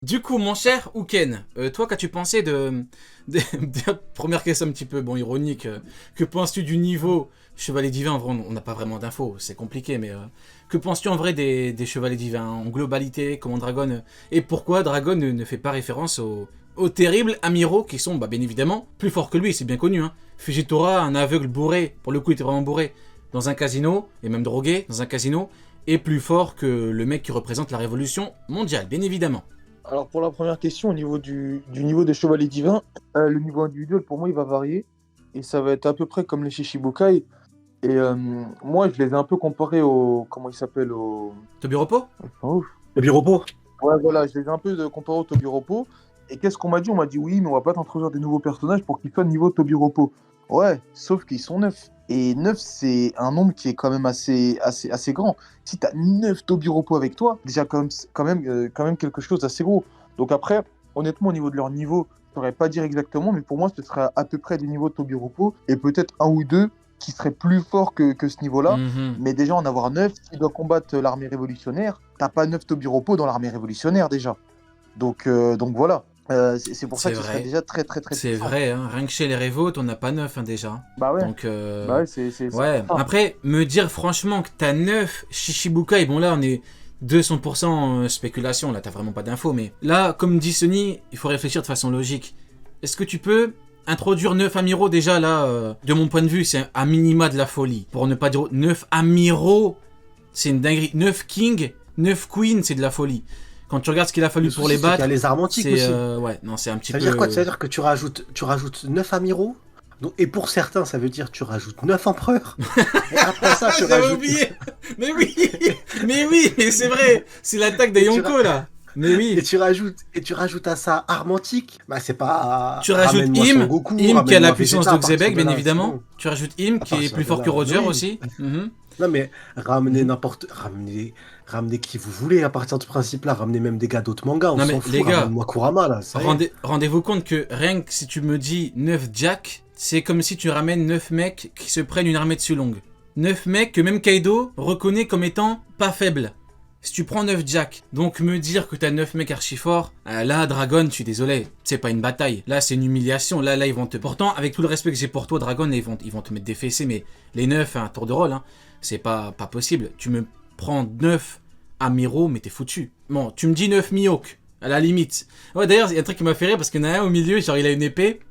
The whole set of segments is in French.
Du coup, mon cher Uken, toi, qu'as-tu pensé première question un petit peu bon ironique, que penses-tu du niveau Chevalier Divin? En vrai, on n'a pas vraiment d'infos, c'est compliqué, mais que penses-tu en vrai des Chevaliers Divins en globalité, comment Dragon et pourquoi Dragon ne fait pas référence aux terribles amiraux qui sont, bah, bien évidemment, plus forts que lui, c'est bien connu. Hein. Fujitora, un aveugle bourré, pour le coup, il était vraiment bourré dans un casino et même drogué dans un casino, est plus fort que le mec qui représente la révolution mondiale, bien évidemment. Alors pour la première question, au niveau du niveau des chevaliers divins, le niveau individuel pour moi il va varier et ça va être à peu près comme les Shichibukai. Et moi je les ai un peu comparés au comment il s'appelle au Tobiropo. ouf. Le Biropo. Ouais voilà, je les ai un peu comparés au Tobiropo. Et qu'est-ce qu'on m'a dit? On m'a dit oui, mais on va pas t'introduire des nouveaux personnages pour qu'ils soient de niveau Tobiropo. Ouais, sauf qu'ils sont 9. Et 9 c'est un nombre qui est quand même assez grand. Si tu as 9 Tobiropo avec toi, déjà quand même quelque chose d'assez gros. Donc après, honnêtement, au niveau de leur niveau, je ne saurais pas dire exactement, mais pour moi, ce serait à peu près du niveau de Tobiropo, et peut-être un ou deux qui seraient plus forts que ce niveau-là. Mhm. Mais déjà, en avoir 9, s'il doit combattre l'armée révolutionnaire, t'as pas 9 Tobiropo dans l'armée révolutionnaire déjà. Donc voilà. C'est pour ça C'est que ce serait vrai. déjà très très très C'est puissant. vrai, hein. Rien que chez les Révoltes, on n'a pas 9 hein, déjà. Bah ouais, Donc, c'est ouais. pour ça. Après, me dire franchement que t'as 9 Shishibukai, bon là on est 200% spéculation, là t'as vraiment pas d'infos, mais là, comme dit Sony, il faut réfléchir de façon logique. Est-ce que tu peux introduire 9 amiraux déjà là, de mon point de vue, c'est un minima de la folie. Pour ne pas dire 9 amiraux, c'est une dinguerie. 9 kings, 9 queens, c'est de la folie. Quand tu regardes ce qu'il a fallu Le pour souci, les c'est qu'il y battre, a les armes antiques c'est aussi. ouais, non, c'est un petit Ça veut peu. dire quoi? Ça veut dire que tu rajoutes 9 amiraux. Donc, et pour certains, ça veut dire que tu rajoutes 9 empereurs. Et après ça, tu J'avais rajoutes. oublié. Mais oui, mais c'est vrai. C'est l'attaque des Et tu, Yonko là. Mais et oui. tu rajoutes à ça armes antiques. Bah, c'est pas. Tu rajoutes Ramène-moi Son Goku, Im qui a la ramène-moi puissance Vegeta de à partir Xebec, de bien là, c'est évidemment. bon. Tu rajoutes Im À qui est partir plus de fort que là, mais Roger oui. aussi. Mhm. Non, mais ramenez Mhm. ramenez qui vous voulez à partir de ce principe-là. Ramenez même des gars d'autres mangas, on Non s'en mais les fout. gars, Ramène-moi Kurama, là, ça y est. rendez-vous compte que rien que si tu me dis 9 Jack, c'est comme si tu ramènes 9 mecs qui se prennent une armée de Sulong. 9 mecs que même Kaido reconnaît comme étant pas faibles. Si tu prends 9 Jack, donc me dire que t'as 9 mecs archi forts, là, Dragon, je suis désolé, c'est pas une bataille. Là, c'est une humiliation. Là, ils vont te. Pourtant, avec tout le respect que j'ai pour toi, Dragon, ils vont te mettre des fessées, mais les 9, un tour de rôle, hein, c'est pas possible. Tu me prends 9 amiraux, mais t'es foutu. Bon, tu me dis 9 Mihawk, à la limite. Ouais, d'ailleurs, il y a un truc qui m'a fait rire parce qu'il y en a un au milieu, genre il a une épée.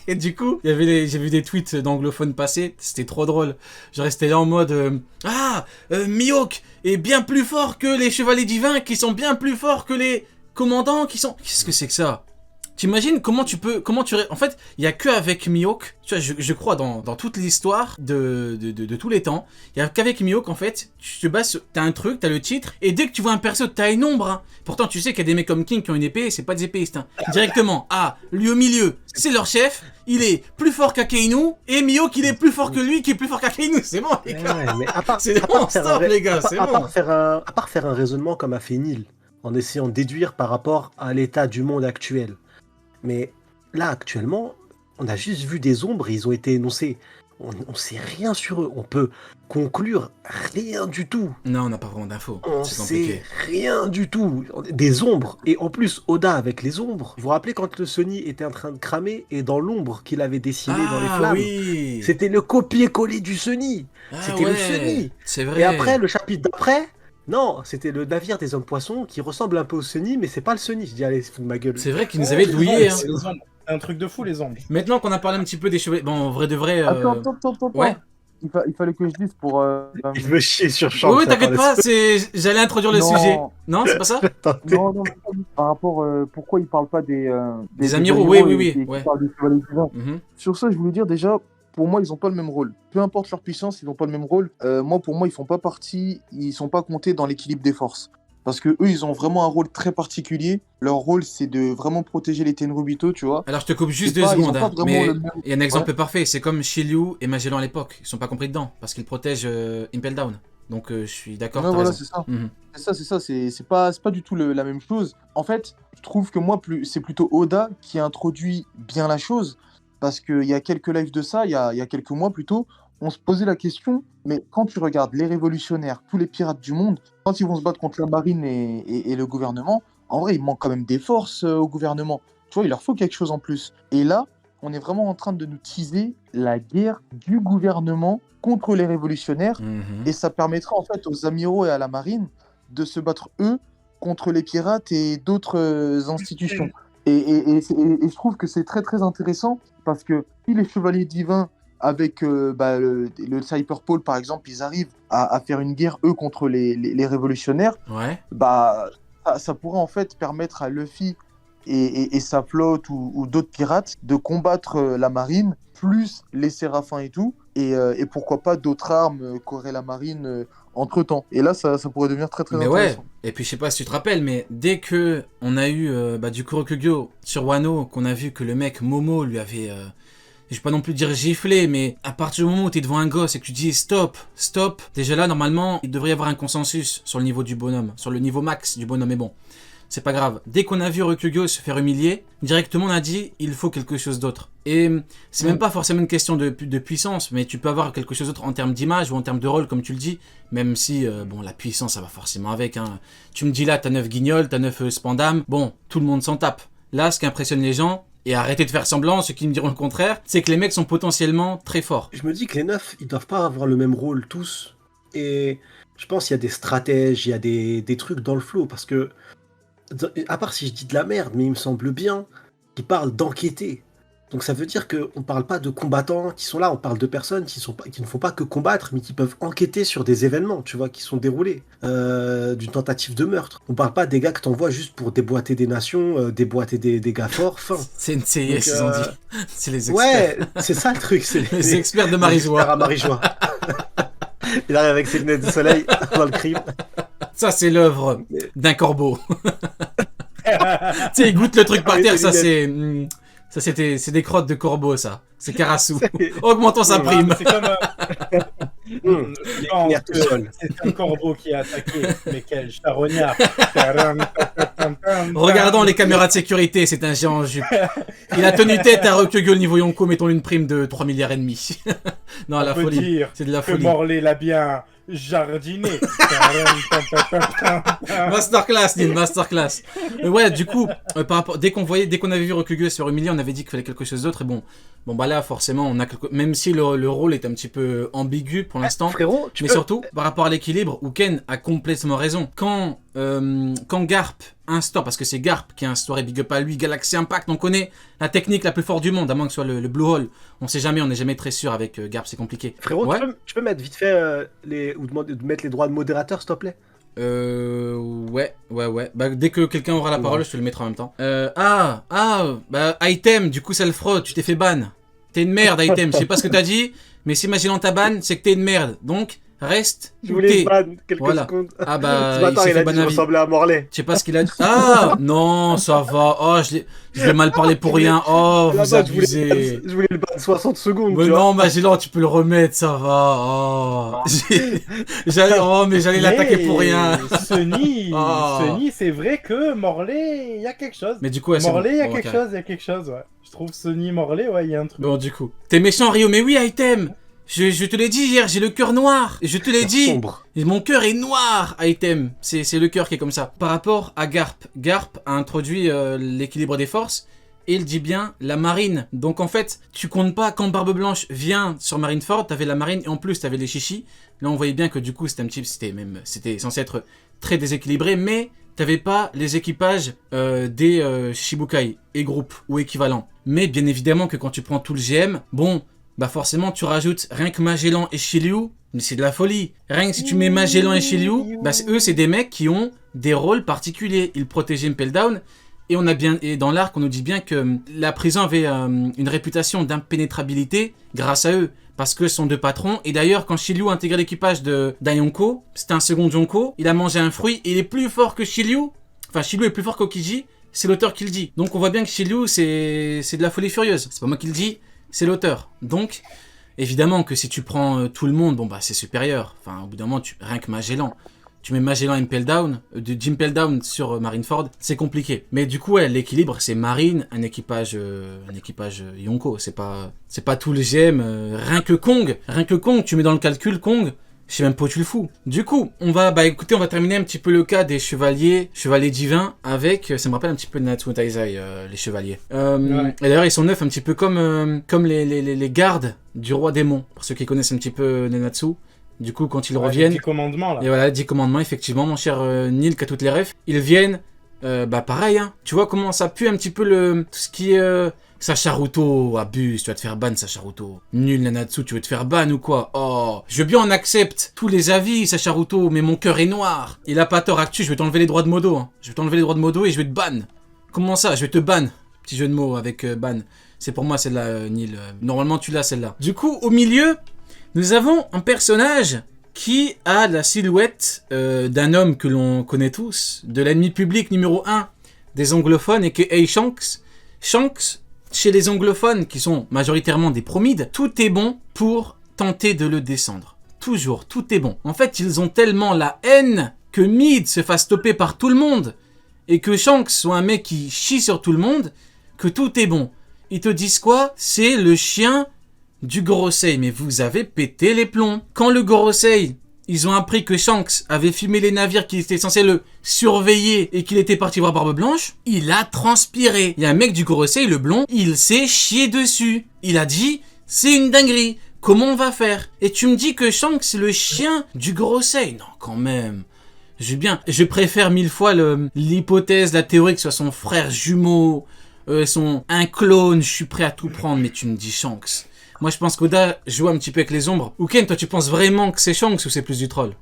Et du coup, j'ai vu des tweets d'anglophones passer, c'était trop drôle. Je restais là en mode Mihawk est bien plus fort que les chevaliers divins qui sont bien plus forts que les commandants qui sont. Qu'est-ce que c'est que ça? T'imagines en fait, il y a que avec Mihawk, tu vois, je crois dans toute l'histoire de tous les temps, il y a qu'avec Mihawk en fait, tu te bases, t'as un truc, t'as le titre, et dès que tu vois un perso de taille nombre, hein, pourtant tu sais qu'il y a des mecs comme King qui ont une épée, c'est pas des épéistes, hein, directement, lui au milieu, c'est leur chef, il est plus fort qu'Akainu, et Mihawk il est plus fort que lui, qui est plus fort qu'Akainu, c'est bon les gars, Ouais, mais à part, c'est à bon, part faire un, stop rai- les gars, c'est à bon. part faire un raisonnement comme a fait Neil, en essayant de déduire par rapport à l'état du monde actuel. Mais là, actuellement, on a juste vu des ombres, ils ont été énoncés. On sait rien sur eux. On peut conclure rien du tout. Non, on n'a pas vraiment d'infos, On c'est sait compliqué. rien du tout. Des ombres. Et en plus, Oda avec les ombres. Vous vous rappelez quand le Sony était en train de cramer et dans l'ombre qu'il avait dessiné dans les Ah flammes, oui. c'était le copier-coller du Sony. Ah C'était le ouais, Sony. c'est Et après, vrai. le chapitre d'après, non, c'était le navire des hommes poissons qui ressemble un peu au Sony, mais c'est pas le Sony. Je dis, allez, c'est fou de ma gueule. C'est vrai qu'ils nous Ouais, avaient les douillé. ombres, Hein. c'est les ombres. C'est un truc de fou, les ombres. Maintenant qu'on a parlé un petit peu des chevaliers. Bon, en vrai de vrai. Attends. Ouais. Il fallait que je dise pour. Il veut chier sur Oui, Champ. oui, t'inquiète pas, j'allais introduire le Non. sujet. Non, c'est pas ça? Non, par rapport, pourquoi il parle pas Des amiraux, oui, et oui. qu'il parle des chevaliers divins. Mhm. Sur ça, je voulais dire déjà, pour moi, ils n'ont pas le même rôle. Peu importe leur puissance, ils n'ont pas le même rôle. Pour moi, ils font pas partie, ils sont pas comptés dans l'équilibre des forces. Parce que eux, ils ont vraiment un rôle très particulier. Leur rôle, c'est de vraiment protéger les Tenryubito, tu vois. Alors je te coupe juste C'est 2 pas- ils ont secondes. pas Hein. vraiment Mais le même- il y a un exemple Ouais. parfait. C'est comme Shiryu et Magellan à l'époque. Ils sont pas compris dedans. Parce qu'ils protègent Impel Down. Donc je suis d'accord, Ouais, t'as voilà, raison. c'est ça. Mhm. C'est ça, c'est pas du tout la même chose. En fait, je trouve que c'est plutôt Oda qui a introduit bien la chose, parce qu'il y a quelques lives de ça, il y a quelques mois plutôt, on se posait la question, mais quand tu regardes les révolutionnaires, tous les pirates du monde, quand ils vont se battre contre la marine et le gouvernement, en vrai, il manque quand même des forces au gouvernement. Tu vois, il leur faut quelque chose en plus. Et là, on est vraiment en train de nous teaser la guerre du gouvernement contre les révolutionnaires. Mhm. Et ça permettra en fait aux amiraux et à la marine de se battre eux contre les pirates et d'autres institutions. Et je trouve que c'est très très intéressant parce que si les chevaliers divins avec le Cyber Pole par exemple, ils arrivent à faire une guerre eux contre les révolutionnaires, Ouais. bah ça pourrait en fait permettre à Luffy et sa flotte ou d'autres pirates de combattre la marine, plus les séraphins et tout, et pourquoi pas d'autres armes qu'aurait la marine entre-temps. Et là, ça pourrait devenir très très Mais ouais, intéressant. et puis je sais pas si tu te rappelles, mais dès que on a eu du Kurokugyo sur Wano, qu'on a vu que le mec Momo lui avait, je vais pas non plus dire giflé, mais à partir du moment où t'es devant un gosse et que tu dis stop, stop, déjà là normalement il devrait y avoir un consensus sur le niveau du bonhomme, sur le niveau max du bonhomme, mais bon, c'est pas grave. Dès qu'on a vu Rokugyo se faire humilier, directement on a dit il faut quelque chose d'autre. Et c'est même pas forcément une question de puissance, mais tu peux avoir quelque chose d'autre en termes d'image ou en termes de rôle, comme tu le dis, même si, bon, la puissance, ça va forcément avec. Hein. Tu me dis là, t'as 9 guignols, t'as 9 spandam, bon, tout le monde s'en tape. Là, ce qui impressionne les gens, et arrêtez de faire semblant, ceux qui me diront le contraire, c'est que les mecs sont potentiellement très forts. Je me dis que les 9, ils doivent pas avoir le même rôle tous. Et je pense qu'il y a des stratèges, il y a des trucs dans le flow. Parce que, à part si je dis de la merde, mais il me semble bien qu'ils parlent d'enquêter. Donc ça veut dire qu'on parle pas de combattants qui sont là, on parle de personnes qui ne font pas que combattre, mais qui peuvent enquêter sur des événements, tu vois, qui sont déroulés, d'une tentative de meurtre. On parle pas des gars que t'envoies juste pour déboîter des nations, déboîter des gars forts, fin. C'est une CIS, Donc, ils ont dit. C'est les experts. Ouais, c'est ça le truc, c'est Les experts de les Marie-Joie. experts à Marie-Joie. Il arrive avec ses lunettes de soleil dans le crime. Ça, c'est l'œuvre d'un corbeau. Tu sais, il goûte le truc par Avec terre, ses ça lunettes. c'est... Ça, c'est des crottes de corbeau, ça. C'est Karasu. Augmentons sa Ouais. prime. C'est comme je pense Lumière tout que seul. c'est un corbeau qui a attaqué, mais quel charognard. Regardons les caméras de sécurité, c'est un géant en jupe. Il a tenu tête à Rokugyo le niveau Yonko, mettons une prime de 3 milliards et demi. Non, On la peut folie. dire C'est de la que folie. Morlaix l'a bien jardiné. Masterclass, Neil, masterclass. Mais ouais, du coup, par rapport, dès qu'on avait vu Rokugyo se faire humilier, on avait dit qu'il fallait quelque chose d'autre. Et bon, bah là, forcément, on a même si le rôle est un petit peu ambigu pour l'instant. Frérot, Mais surtout, par rapport à l'équilibre, où Ken a complètement raison. Quand Garp instaure, parce que c'est Garp qui a instauré Big Up à lui, Galaxy Impact, on connaît la technique la plus forte du monde, à moins que ce soit le Blue Hole. On sait jamais, on n'est jamais très sûr avec Garp, c'est compliqué. Frérot, Ouais. tu peux mettre vite fait ou demander de mettre les droits de modérateur, s'il te plaît. Ouais. Bah, dès que quelqu'un aura la parole, je te le mettrai en même temps. Bah, Item, du coup, ça le fraude, tu t'es fait ban. T'es une merde, Item, je sais pas ce que t'as dit, mais si imaginons ta ban, c'est que t'es une merde. Donc, reste Je où voulais t'es. le ban quelques Voilà. secondes. Ah bah, Ce matin, il s'est il a fait dit ban que je à vie. ressemblais à Morlaix. Je sais pas ce qu'il a dit. Ah non, ça va. Oh, je l'ai mal parlé pour rien. Oh, vous Là-bas, je abusez. voulais le ban 60 secondes. Mais tu vois. non, Magellan, tu peux le remettre, ça va. Oh, j'allais l'attaquer pour rien. Sunny, c'est vrai que Morlaix, il y a quelque chose. Mais du coup, ouais, c'est Morlaix, il y a bon. quelque chose, ouais. Je trouve Sunny, Morlaix, ouais, il y a un truc. Bon, du coup. T'es méchant, Rio, mais oui, Item. Je te l'ai dit hier, j'ai le cœur noir. Je te l'ai dit. Sombre. Mon cœur est noir, Item. C'est le cœur qui est comme ça. Par rapport à Garp, Garp a introduit l'équilibre des forces. Et il dit bien la marine. Donc en fait, tu comptes pas quand Barbe Blanche vient sur Marineford, t'avais la marine et en plus t'avais les chichis. Là on voyait bien que du coup c'était censé être très déséquilibré, mais t'avais pas les équipages des Shichibukai et groupes ou équivalents. Mais bien évidemment que quand tu prends tout le GM, bon, bah forcément tu rajoutes rien que Magellan et Shiryu, mais c'est de la folie. Rien que si tu mets Magellan et Shiryu, bah eux c'est des mecs qui ont des rôles particuliers. Ils protégeaient Impel Down. Et dans l'arc, on nous dit bien que la prison avait une réputation d'impénétrabilité grâce à eux. Parce que ce sont deux patrons. Et d'ailleurs, quand Shiryu a intégré l'équipage d'un Yonko, c'était un second Yonko, il a mangé un fruit et il est plus fort que Shiryu. Enfin, Shiryu est plus fort qu'Okiji. C'est l'auteur qui le dit. Donc on voit bien que Shiryu, c'est de la folie furieuse. C'est pas moi qui le dis, c'est l'auteur. Donc, évidemment que si tu prends tout le monde, bon bah c'est supérieur. Enfin, au bout d'un moment, rien que Magellan. Tu mets Magellan Impel Down, d'Impel Down sur Marineford, c'est compliqué. Mais du coup, ouais, l'équilibre, c'est Marine, un équipage Yonko. C'est pas tout le GM. Rien que Kong, tu mets dans le calcul Kong, Je sais même pas où tu le fous. Du coup, on va terminer un petit peu le cas des chevaliers divins avec, ça me rappelle un petit peu de Nanatsu no Taizai, les chevaliers. Ouais. Et d'ailleurs, ils sont neufs un petit peu comme les gardes du roi démon, pour ceux qui connaissent un petit peu Nanatsu. Du coup, quand ils reviennent, Les 10 commandements, là. et voilà, 10 commandements, effectivement, mon cher Neil, qui a toutes les refs, ils viennent, pareil, hein. Tu vois comment ça pue un petit peu tout ce qui est... Sacharuto, abuse, tu vas te faire ban, Sacharuto. Nul Nanatsu, tu veux te faire ban ou quoi? Oh, je veux bien on accepte tous les avis, Sacharuto, mais mon cœur est noir. Il a pas tort, Actu, je vais t'enlever les droits de modo. Hein. Je vais t'enlever les droits de modo et je vais te ban. Comment ça? Je vais te ban. Petit jeu de mots avec ban. C'est pour moi celle-là, Neil. Normalement, tu l'as celle-là. Du coup, au milieu, nous avons un personnage qui a la silhouette d'un homme que l'on connaît tous, de l'ennemi public numéro 1 des anglophones, et qui est Shanks. Shanks, chez les anglophones, qui sont majoritairement des promides, tout est bon pour tenter de le descendre. Toujours, tout est bon. En fait, ils ont tellement la haine que Mid se fasse stopper par tout le monde, et que Shanks soit un mec qui chie sur tout le monde, que tout est bon. Ils te disent quoi? C'est le chien du Gorosei. Mais vous avez pété les plombs. Quand le Gorosei, ils ont appris que Shanks avait fumé les navires qui étaient censés le surveiller et qu'il était parti voir Barbe Blanche, il a transpiré. Il y a un mec du Gorosei, le blond, il s'est chié dessus. Il a dit, c'est une dinguerie. Comment on va faire? Et tu me dis que Shanks, c'est le chien du Gorosei? Non, quand même. Je préfère 1000 fois l'hypothèse, la théorie que ce soit son frère jumeau, un clone, je suis prêt à tout prendre, mais tu me dis Shanks. Moi, je pense qu'Oda joue un petit peu avec les ombres. Ou Ken, toi, tu penses vraiment que c'est Shanks ou c'est plus du troll?